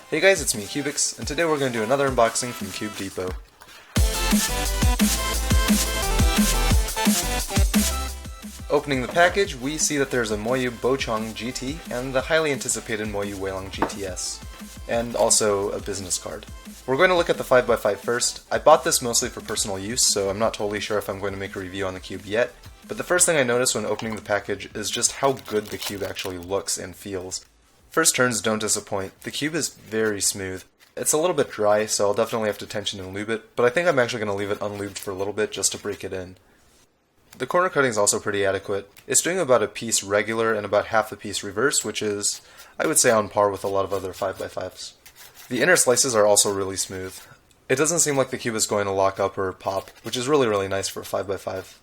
Hey guys, it's me, cyoubx, and today we're going to do another unboxing from Cube Depot. Opening the package, we see that there's a MoYu WeiLong GT and the highly anticipated MoYu WeiLong GTS, and also a business card. We're going to look at the 5x5 first. I bought this mostly for personal use, so I'm not totally sure if I'm going to make a review on the cube yet, but the first thing I noticed when opening the package is just how good the cube actually looks and feels. First turns don't disappoint. The cube is very smooth. It's a little bit dry, so I'll definitely have to tension and lube it, but I think I'm actually going to leave it unlubed for a little bit just to break it in. The corner cutting is also pretty adequate. It's doing about a piece regular and about half a piece reverse, which is, I would say, on par with a lot of other 5x5s. The inner slices are also really smooth. It doesn't seem like the cube is going to lock up or pop, which is really nice for a 5x5.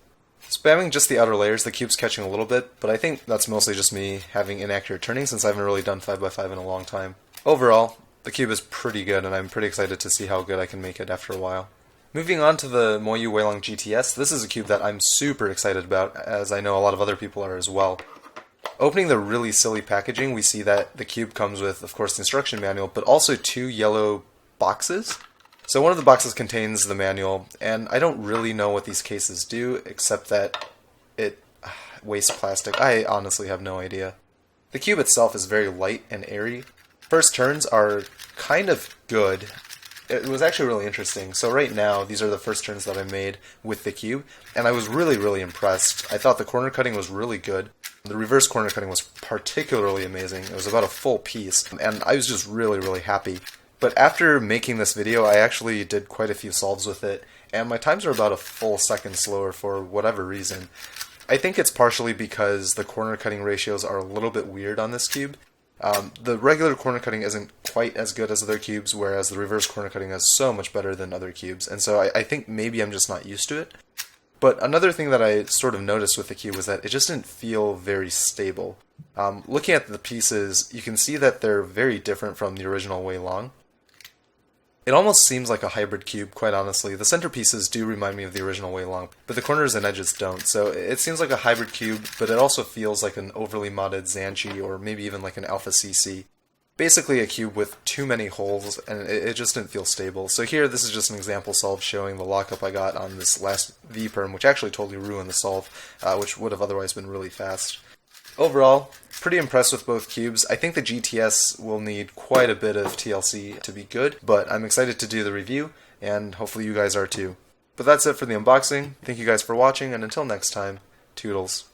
Spamming just the outer layers, the cube's catching a little bit, but I think that's mostly just me having inaccurate turning since I haven't really done 5x5 in a long time. Overall, the cube is pretty good and I'm pretty excited to see how good I can make it after a while. Moving on to the MoYu WeiLong GTS, this is a cube that I'm super excited about, as I know a lot of other people are as well. Opening the really silly packaging, we see that the cube comes with, of course, the instruction manual, but also two yellow boxes. So one of the boxes contains the manual, and I don't really know what these cases do, except that it wastes plastic. I honestly have no idea. The cube itself is very light and airy. First turns are kind of good. It was actually really interesting. So right now, these are the first turns that I made with the cube, and I was really impressed. I thought the corner cutting was really good. The reverse corner cutting was particularly amazing. It was about a full piece, and I was just really happy. But after making this video, I actually did quite a few solves with it, and my times are about a full second slower for whatever reason. I think it's partially because the corner cutting ratios are a little bit weird on this cube. The regular corner cutting isn't quite as good as other cubes, whereas the reverse corner cutting is so much better than other cubes, and so I think maybe I'm just not used to it. But another thing that I sort of noticed with the cube was that it just didn't feel very stable. Looking at the pieces, you can see that they're very different from the original WeiLong. It almost seems like a hybrid cube, quite honestly. The center pieces do remind me of the original WeiLong, but the corners and edges don't. So it seems like a hybrid cube, but it also feels like an overly modded Xanchi or maybe even like an Alpha CC. Basically a cube with too many holes, and it just didn't feel stable. So here, this is just an example solve showing the lockup I got on this last V-perm, which actually totally ruined the solve, which would have otherwise been really fast. Overall, pretty impressed with both cubes. I think the GTS will need quite a bit of TLC to be good, but I'm excited to do the review, and hopefully you guys are too. But that's it for the unboxing. Thank you guys for watching, and until next time, toodles.